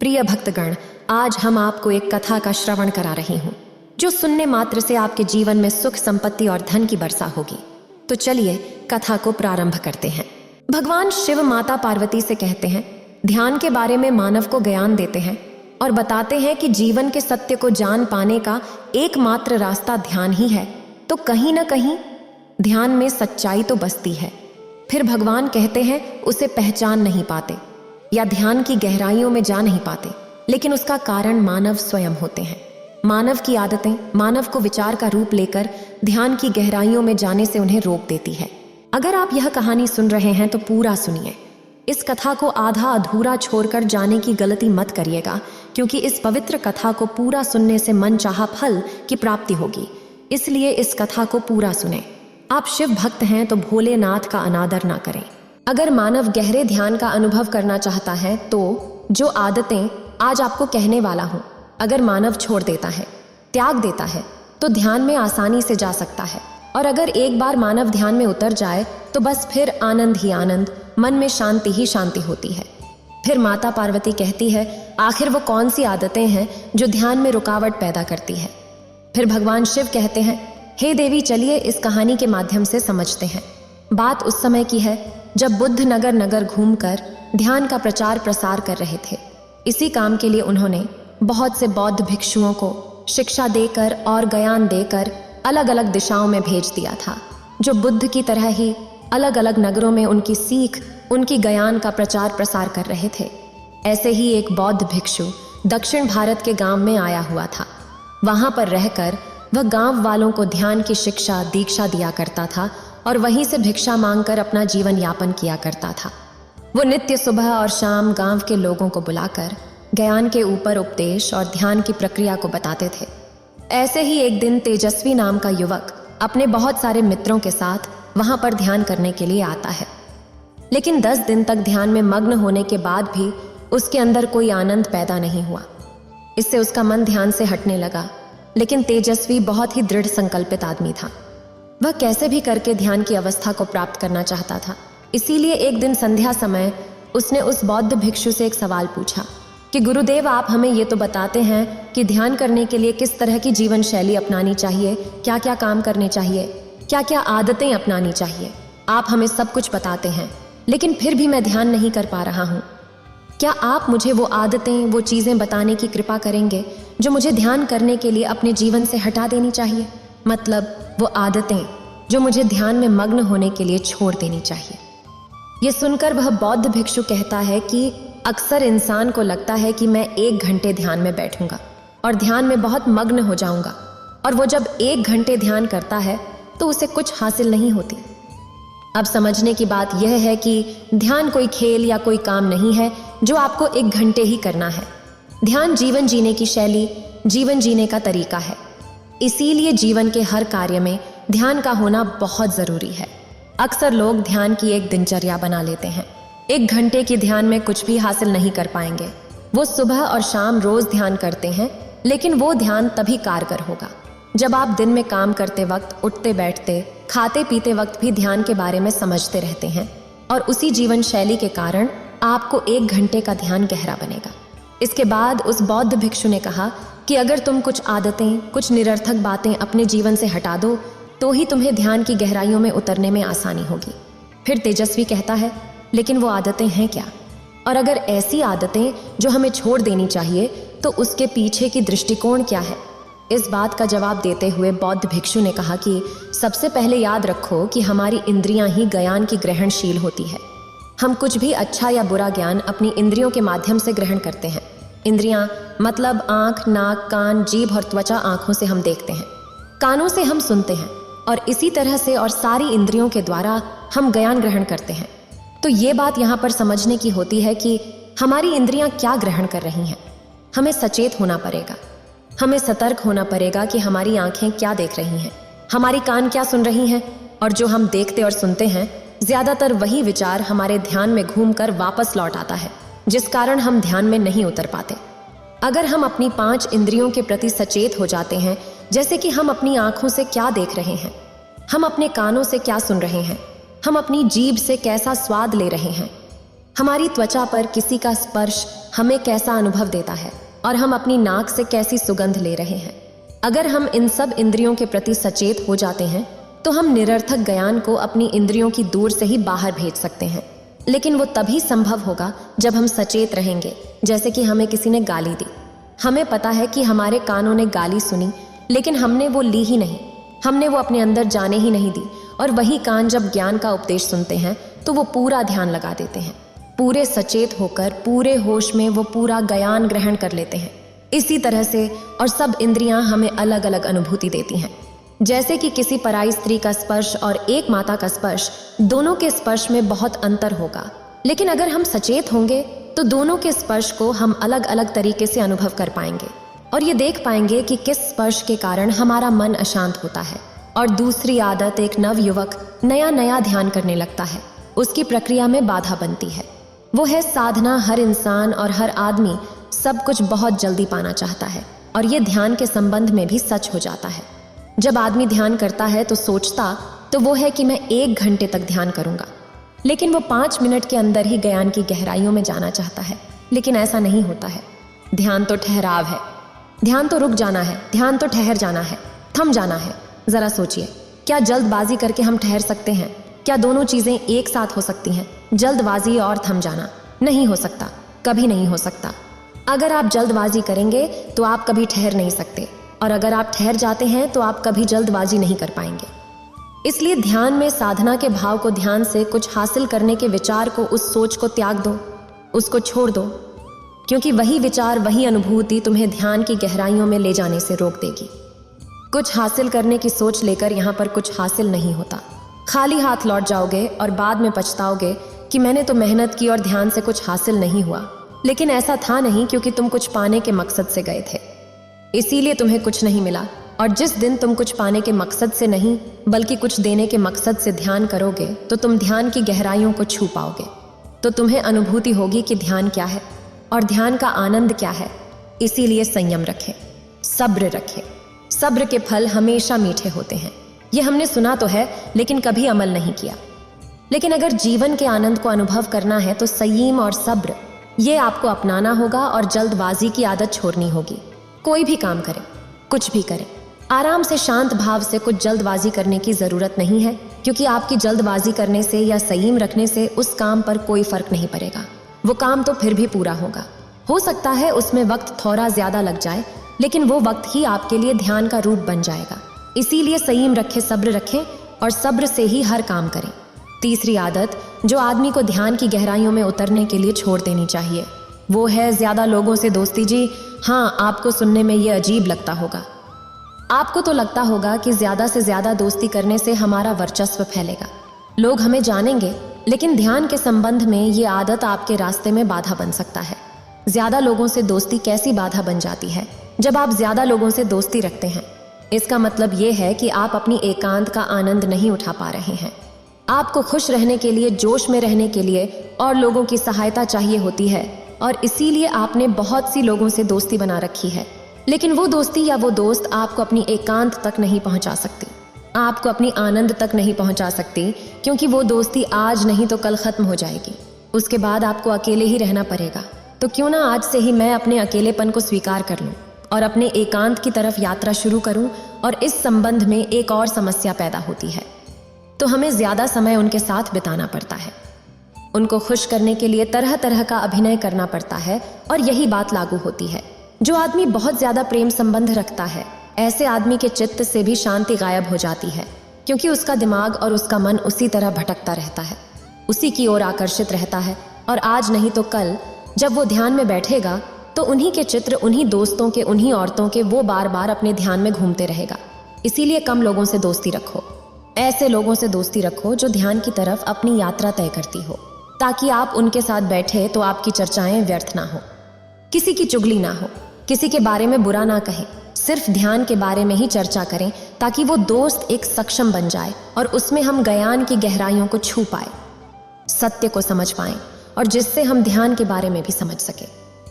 प्रिय भक्तगण, आज हम आपको एक कथा का श्रवण करा रही हूँ जो सुनने मात्र से आपके जीवन में सुख, संपत्ति और धन की वर्षा होगी। तो चलिए कथा को प्रारंभ करते हैं। भगवान शिव माता पार्वती से कहते हैं, ध्यान के बारे में मानव को ज्ञान देते हैं और बताते हैं कि जीवन के सत्य को जान पाने का एकमात्र रास्ता ध्यान ही है। तो कहीं ना कहीं ध्यान में सच्चाई तो बसती है। फिर भगवान कहते हैं उसे पहचान नहीं पाते या ध्यान की गहराइयों में जा नहीं पाते, लेकिन उसका कारण मानव स्वयं होते हैं। मानव की आदतें मानव को विचार का रूप लेकर ध्यान की गहराइयों में जाने से उन्हें रोक देती है। अगर आप यह कहानी सुन रहे हैं तो पूरा सुनिए। इस कथा को आधा अधूरा छोड़कर जाने की गलती मत करिएगा, क्योंकि इस पवित्र कथा को पूरा सुनने से मनचाहा फल की प्राप्ति होगी। इसलिए इस कथा को पूरा सुने। आप शिव भक्त हैं तो भोलेनाथ का अनादर ना करें। अगर मानव गहरे ध्यान का अनुभव करना चाहता है तो जो आदतें आज आपको कहने वाला हूं, अगर मानव छोड़ देता है, त्याग देता है, तो ध्यान में आसानी से जा सकता है। और अगर एक बार मानव ध्यान में उतर जाए तो बस फिर आनंद ही आनंद, मन में शांति ही शांति होती है। फिर माता पार्वती कहती है, आखिर वो कौन सी आदतें हैं जो ध्यान में रुकावट पैदा करती है। फिर भगवान शिव कहते हैं, हे देवी, चलिए इस कहानी के माध्यम से समझते हैं। बात उस समय की है जब बुद्ध नगर नगर घूमकर ध्यान का प्रचार प्रसार कर रहे थे। इसी काम के लिए उन्होंने बहुत से बौद्ध भिक्षुओं को शिक्षा देकर और ज्ञान देकर अलग अलग दिशाओं में भेज दिया था, जो बुद्ध की तरह ही अलग अलग नगरों में उनकी सीख, उनकी ज्ञान का प्रचार प्रसार कर रहे थे। ऐसे ही एक बौद्ध भिक्षु दक्षिण भारत के गांव में आया हुआ था। वहां पर रहकर वह गांव वालों को ध्यान की शिक्षा दीक्षा दिया करता था और वहीं से भिक्षा मांगकर अपना जीवन यापन किया करता था। वो नित्य सुबह और शाम गांव के लोगों को बुलाकर ज्ञान के ऊपर उपदेश और ध्यान की प्रक्रिया को बताते थे। ऐसे ही एक दिन तेजस्वी नाम का युवक अपने बहुत सारे मित्रों के साथ वहां पर ध्यान करने के लिए आता है। लेकिन 10 दिन तक ध्यान में मग्न होने के बाद भी उसके अंदर कोई आनंद पैदा नहीं हुआ। इससे उसका मन ध्यान से हटने लगा। लेकिन तेजस्वी बहुत ही दृढ़ संकल्पित आदमी था। वह कैसे भी करके ध्यान की अवस्था को प्राप्त करना चाहता था। इसीलिए एक दिन संध्या समय उसने उस बौद्ध भिक्षु से एक सवाल पूछा कि गुरुदेव, आप हमें ये तो बताते हैं कि ध्यान करने के लिए किस तरह की जीवन शैली अपनानी चाहिए, क्या क्या काम करने चाहिए, क्या क्या आदतें अपनानी चाहिए। आप हमें सब कुछ बताते हैं, लेकिन फिर भी मैं ध्यान नहीं कर पा रहा हूँ। क्या आप मुझे वो आदतें, वो चीज़ें बताने की कृपा करेंगे जो मुझे ध्यान करने के लिए अपने जीवन से हटा देनी चाहिए? मतलब वो आदतें जो मुझे ध्यान में मग्न होने के लिए छोड़ देनी चाहिए। ये सुनकर वह बौद्ध भिक्षु कहता है कि अक्सर इंसान को लगता है कि मैं 1 घंटे ध्यान में बैठूंगा और ध्यान में बहुत मग्न हो जाऊंगा, और वो जब 1 घंटे ध्यान करता है तो उसे कुछ हासिल नहीं होती। अब समझने की बात यह है कि ध्यान कोई खेल या कोई काम नहीं है जो आपको 1 घंटे ही करना है। ध्यान जीवन जीने की शैली, जीवन जीने का तरीका है। इसीलिए जीवन के हर कार्य में ध्यान का होना बहुत जरूरी है। अक्सर लोग ध्यान की एक दिनचर्या बना लेते हैं। 1 घंटे की ध्यान में कुछ भी हासिल नहीं कर पाएंगे। वो सुबह और शाम रोज ध्यान करते हैं, लेकिन वो ध्यान तभी कारगर होगा जब आप दिन में काम करते वक्त, उठते बैठते, खाते पीते वक्त भी ध्यान के बारे में समझते रहते हैं। और उसी जीवन शैली के कारण आपको 1 घंटे का ध्यान गहरा बनेगा। इसके बाद उस बौद्ध भिक्षु ने कहा कि अगर तुम कुछ आदतें, कुछ निरर्थक बातें अपने जीवन से हटा दो तो ही तुम्हें ध्यान की गहराइयों में उतरने में आसानी होगी। फिर तेजस्वी कहता है, लेकिन वो आदतें हैं क्या? और अगर ऐसी आदतें जो हमें छोड़ देनी चाहिए तो उसके पीछे की दृष्टिकोण क्या है? इस बात का जवाब देते हुए बौद्ध भिक्षु ने कहा कि सबसे पहले याद रखो कि हमारी इंद्रियां ही ज्ञान की ग्रहणशील होती है। हम कुछ भी अच्छा या बुरा ज्ञान अपनी इंद्रियों के माध्यम से ग्रहण करते हैं। इंद्रियां मतलब आंख, नाक, कान, जीभ और त्वचा। आंखों से हम देखते हैं, कानों से हम सुनते हैं, और इसी तरह से और सारी इंद्रियों के द्वारा हम ज्ञान ग्रहण करते हैं। तो ये बात यहाँ पर समझने की होती है कि हमारी इंद्रियां क्या ग्रहण कर रही हैं। हमें सचेत होना पड़ेगा, हमें सतर्क होना पड़ेगा कि हमारी आंखें क्या देख रही हैं, हमारी कान क्या सुन रही हैं, और जो हम देखते और सुनते हैं ज्यादातर वही विचार हमारे ध्यान में घूमकर वापस लौट आता है, जिस कारण हम ध्यान में नहीं उतर पाते। अगर हम अपनी 5 इंद्रियों के प्रति सचेत हो जाते हैं, जैसे कि हम अपनी आंखों से क्या देख रहे हैं, हम अपने कानों से क्या सुन रहे हैं, हम अपनी जीभ से कैसा स्वाद ले रहे हैं, हमारी त्वचा पर किसी का स्पर्श हमें कैसा अनुभव देता है और हम अपनी नाक से कैसी सुगंध ले रहे हैं। अगर हम इन सब इंद्रियों के प्रति सचेत हो जाते हैं तो हम निरर्थक ज्ञान को अपनी इंद्रियों की दूर से ही बाहर भेज सकते हैं। लेकिन वो तभी संभव होगा जब हम सचेत रहेंगे। जैसे कि हमें किसी ने गाली दी, हमें पता है कि हमारे कानों ने गाली सुनी, लेकिन हमने वो ली ही नहीं, हमने वो अपने अंदर जाने ही नहीं दी। और वही कान जब ज्ञान का उपदेश सुनते हैं तो वो पूरा ध्यान लगा देते हैं, पूरे सचेत होकर पूरे होश में वो पूरा ज्ञान ग्रहण कर लेते हैं। इसी तरह से और सब इंद्रियां हमें अलग अलग अनुभूति देती हैं। जैसे कि किसी पराई स्त्री का स्पर्श और एक माता का स्पर्श, दोनों के स्पर्श में बहुत अंतर होगा। लेकिन अगर हम सचेत होंगे तो दोनों के स्पर्श को हम अलग अलग तरीके से अनुभव कर पाएंगे और ये देख पाएंगे कि किस स्पर्श के कारण हमारा मन अशांत होता है। और दूसरी आदत, एक नव युवक नया नया ध्यान करने लगता है, उसकी प्रक्रिया में बाधा बनती है। वो है साधना। हर इंसान और हर आदमी सब कुछ बहुत जल्दी पाना चाहता है और ये ध्यान के संबंध में भी सच हो जाता है। जब आदमी ध्यान करता है तो सोचता तो वो है कि मैं 1 घंटे तक ध्यान करूंगा, लेकिन वो 5 मिनट के अंदर ही ज्ञान की गहराइयों में जाना चाहता है। लेकिन ऐसा नहीं होता है। ध्यान तो ठहराव है, ध्यान तो रुक जाना है, ध्यान तो ठहर जाना है, थम जाना है। जरा सोचिए, क्या जल्दबाजी करके हम ठहर सकते हैं? क्या दोनों चीजें एक साथ हो सकती हैं? जल्दबाजी और थम जाना नहीं हो सकता, कभी नहीं हो सकता। अगर आप जल्दबाजी करेंगे तो आप कभी ठहर नहीं सकते, और अगर आप ठहर जाते हैं तो आप कभी जल्दबाजी नहीं कर पाएंगे। इसलिए ध्यान में साधना के भाव को, ध्यान से कुछ हासिल करने के विचार को, उस सोच को त्याग दो, उसको छोड़ दो, क्योंकि वही विचार, वही अनुभूति तुम्हें ध्यान की गहराइयों में ले जाने से रोक देगी। कुछ हासिल करने की सोच लेकर यहाँ पर कुछ हासिल नहीं होता। खाली हाथ लौट जाओगे और बाद में पछताओगे कि मैंने तो मेहनत की और ध्यान से कुछ हासिल नहीं हुआ। लेकिन ऐसा था नहीं, क्योंकि तुम कुछ पाने के मकसद से गए थे, इसीलिए तुम्हें कुछ नहीं मिला। और जिस दिन तुम कुछ पाने के मकसद से नहीं बल्कि कुछ देने के मकसद से ध्यान करोगे तो तुम ध्यान की गहराइयों को छू पाओगे। तो तुम्हें अनुभूति होगी कि ध्यान क्या है और ध्यान का आनंद क्या है। इसीलिए संयम रखें, सब्र रखें। सब्र के फल हमेशा मीठे होते हैं। ये हमने सुना तो है, लेकिन कभी अमल नहीं किया। लेकिन अगर जीवन के आनंद को अनुभव करना है तो संयम और सब्र ये आपको अपनाना होगा और जल्दबाजी की आदत छोड़नी होगी। कोई भी काम करें, कुछ भी करें, आराम से, शांत भाव से। कुछ जल्दबाजी करने की जरूरत नहीं है, क्योंकि आपकी जल्दबाजी करने से या संयम रखने से उस काम पर कोई फर्क नहीं पड़ेगा। वो काम तो फिर भी पूरा होगा। हो सकता है उसमें वक्त थोड़ा ज्यादा लग जाए, लेकिन वो वक्त ही आपके लिए ध्यान का रूप बन जाएगा। इसीलिए संयम रखें, सब्र रखें और सब्र से ही हर काम करें। तीसरी आदत जो आदमी को ध्यान की गहराइयों में उतरने के लिए छोड़ देनी चाहिए, वो है ज्यादा लोगों से दोस्ती। जी हाँ, आपको सुनने में ये अजीब लगता होगा। आपको तो लगता होगा कि ज्यादा से ज्यादा दोस्ती करने से हमारा वर्चस्व फैलेगा, लोग हमें जानेंगे। लेकिन ध्यान के संबंध में ये आदत आपके रास्ते में बाधा बन सकता है। ज्यादा लोगों से दोस्ती कैसी बाधा बन जाती है? जब आप ज्यादा लोगों से दोस्ती रखते हैं, इसका मतलब ये है कि आप अपनी एकांत का आनंद नहीं उठा पा रहे हैं। आपको खुश रहने के लिए, जोश में रहने के लिए और लोगों की सहायता चाहिए होती है, और इसीलिए आपने बहुत सी लोगों से दोस्ती बना रखी है। लेकिन वो दोस्ती या वो दोस्त आपको अपनी एकांत तक नहीं पहुंचा सकती, आपको अपनी आनंद तक नहीं पहुंचा सकती, क्योंकि वो दोस्ती आज नहीं तो कल खत्म हो जाएगी। उसके बाद आपको अकेले ही रहना पड़ेगा। तो क्यों ना आज से ही मैं अपने अकेलेपन को स्वीकार कर लूं और अपने एकांत की तरफ यात्रा शुरू करूं। और इस संबंध में एक और समस्या पैदा होती है, तो हमें ज्यादा समय उनके साथ बिताना पड़ता है। उनको खुश करने के लिए तरह तरह का अभिनय करना पड़ता है। और यही बात लागू होती है। जो आदमी बहुत ज्यादा प्रेम संबंध रखता है, ऐसे आदमी के चित्त से भी शांति गायब हो जाती है, क्योंकि उसका दिमाग और उसका मन उसी तरह भटकता रहता है, उसी की ओर आकर्षित रहता है। और आज नहीं तो कल जब वो ध्यान में बैठेगा तो उन्हीं के चित्र, उन्हीं दोस्तों के, उन्हीं औरतों के वो बार बार अपने ध्यान में घूमते रहेगा। इसीलिए कम लोगों से दोस्ती रखो। ऐसे लोगों से दोस्ती रखो जो ध्यान की तरफ अपनी यात्रा तय करती हो, ताकि आप उनके साथ बैठे तो आपकी चर्चाएं व्यर्थ ना हो, किसी की चुगली ना हो, किसी के बारे में बुरा ना कहें, सिर्फ ध्यान के बारे में ही चर्चा करें, ताकि वो दोस्त एक सक्षम बन जाए और उसमें हम ज्ञान की गहराइयों को छू पाए, सत्य को समझ पाएं, और जिससे हम ध्यान के बारे में भी समझ सके।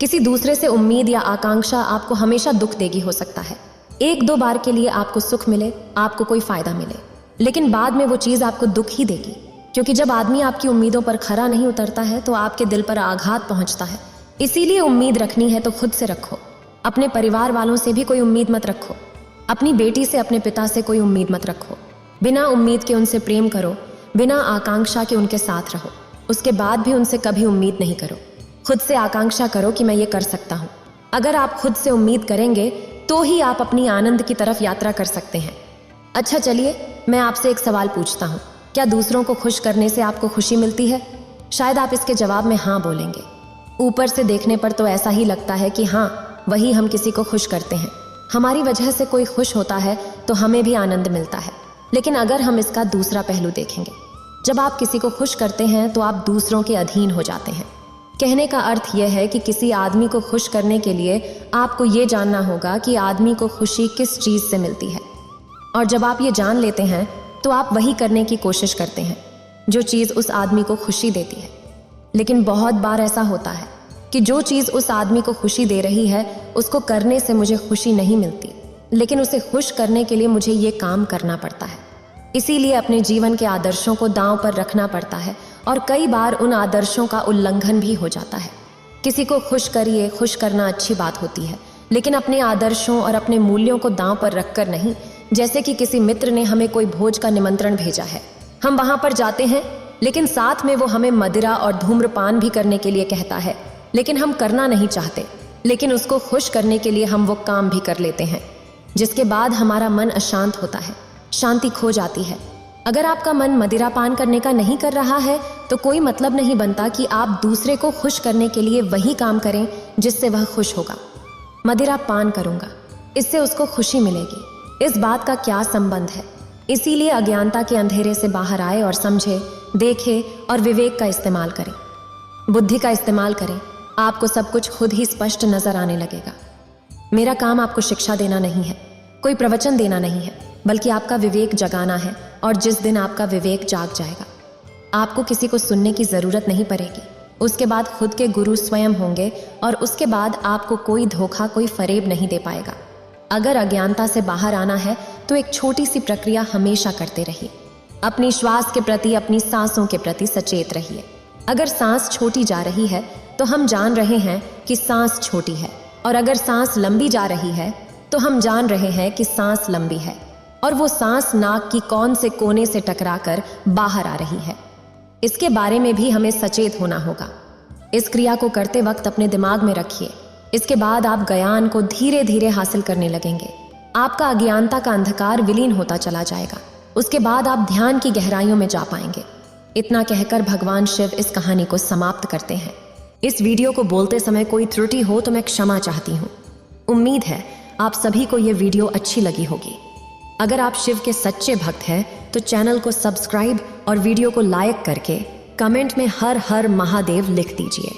किसी दूसरे से उम्मीद या आकांक्षा आपको हमेशा दुख देगी। हो सकता है 1-2 बार के लिए आपको सुख मिले, आपको कोई फायदा मिले, लेकिन बाद में वो चीज आपको दुख ही देगी, क्योंकि जब आदमी आपकी उम्मीदों पर खरा नहीं उतरता है तो आपके दिल पर आघात पहुंचता है। इसीलिए उम्मीद रखनी है तो खुद से रखो। अपने परिवार वालों से भी कोई उम्मीद मत रखो। अपनी बेटी से, अपने पिता से कोई उम्मीद मत रखो। बिना उम्मीद के उनसे प्रेम करो, बिना आकांक्षा के उनके साथ रहो। उसके बाद भी उनसे कभी उम्मीद नहीं करो। खुद से आकांक्षा करो कि मैं ये कर सकता हूँ। अगर आप खुद से उम्मीद करेंगे तो ही आप अपनी आनंद की तरफ यात्रा कर सकते हैं। अच्छा चलिए, मैं आपसे एक सवाल पूछता हूँ। क्या दूसरों को खुश करने से आपको खुशी मिलती है? शायद आप इसके जवाब में हाँ बोलेंगे। ऊपर से देखने पर तो ऐसा ही लगता है कि हाँ, वही हम किसी को खुश करते हैं। हमारी वजह से कोई खुश होता है तो हमें भी आनंद मिलता है। लेकिन अगर हम इसका दूसरा पहलू देखेंगे, जब आप किसी को खुश करते हैं तो आप दूसरों के अधीन हो जाते हैं। कहने का अर्थ यह है कि किसी आदमी को खुश करने के लिए आपको ये जानना होगा कि आदमी को खुशी किस चीज़ से मिलती है। और जब आप ये जान लेते हैं तो आप वही करने की कोशिश करते हैं जो चीज़ उस आदमी को खुशी देती है। लेकिन बहुत बार ऐसा होता है कि जो चीज़ उस आदमी को खुशी दे रही है उसको करने से मुझे खुशी नहीं मिलती, लेकिन उसे खुश करने के लिए मुझे ये काम करना पड़ता है। इसीलिए अपने जीवन के आदर्शों को दांव पर रखना पड़ता है और कई बार उन आदर्शों का उल्लंघन भी हो जाता है। किसी को खुश करिए, खुश करना अच्छी बात होती है, लेकिन अपने आदर्शों और अपने मूल्यों को दांव पर रखकर नहीं। जैसे कि किसी मित्र ने हमें कोई भोज का निमंत्रण भेजा है, हम वहां पर जाते हैं, लेकिन साथ में वो हमें मदिरा और धूम्रपान भी करने के लिए कहता है, लेकिन हम करना नहीं चाहते। लेकिन उसको खुश करने के लिए हम वो काम भी कर लेते हैं, जिसके बाद हमारा मन अशांत होता है, शांति खो जाती है। अगर आपका मन मदिरा पान करने का नहीं कर रहा है तो कोई मतलब नहीं बनता कि आप दूसरे को खुश करने के लिए वही काम करें जिससे वह खुश होगा। मदिरा पान करूंगा, इससे उसको खुशी मिलेगी, इस बात का क्या संबंध है? इसीलिए अज्ञानता के अंधेरे से बाहर आए और समझे, देखे और विवेक का इस्तेमाल करें, बुद्धि का इस्तेमाल करें। आपको सब कुछ खुद ही स्पष्ट नजर आने लगेगा। मेरा काम आपको शिक्षा देना नहीं है, कोई प्रवचन देना नहीं है, बल्कि आपका विवेक जगाना है। और जिस दिन आपका विवेक जाग जाएगा, आपको किसी को सुनने की जरूरत नहीं पड़ेगी। उसके बाद खुद के गुरु स्वयं होंगे और उसके बाद आपको कोई धोखा, कोई फरेब नहीं दे पाएगा। अगर अज्ञानता से बाहर आना है तो एक छोटी सी प्रक्रिया हमेशा करते रहिए। अपनी श्वास के प्रति, अपनी सांसों के प्रति सचेत रहिए। अगर सांस छोटी जा रही है तो हम जान रहे हैं कि सांस छोटी है, और अगर सांस लंबी जा रही है तो हम जान रहे हैं कि सांस लंबी है, और वो सांस नाक की कौन से कोने से टकराकर बाहर आ रही है। इसके बारे में भी हमें सचेत होना होगा। इस क्रिया को करते वक्त अपने दिमाग में रखिए। इसके बाद आप ज्ञान को धीरे धीरे हासिल करने लगेंगे। आपका अज्ञानता का अंधकार विलीन होता चला जाएगा। उसके बाद आप ध्यान की गहराइयों में जा पाएंगे। इतना कहकर भगवान शिव इस कहानी को समाप्त करते हैं। इस वीडियो को बोलते समय कोई त्रुटि हो तो मैं क्षमा चाहती हूँ। उम्मीद है आप सभी को ये वीडियो अच्छी लगी होगी। अगर आप शिव के सच्चे भक्त हैं तो चैनल को सब्सक्राइब और वीडियो को लाइक करके कमेंट में हर हर महादेव लिख दीजिए।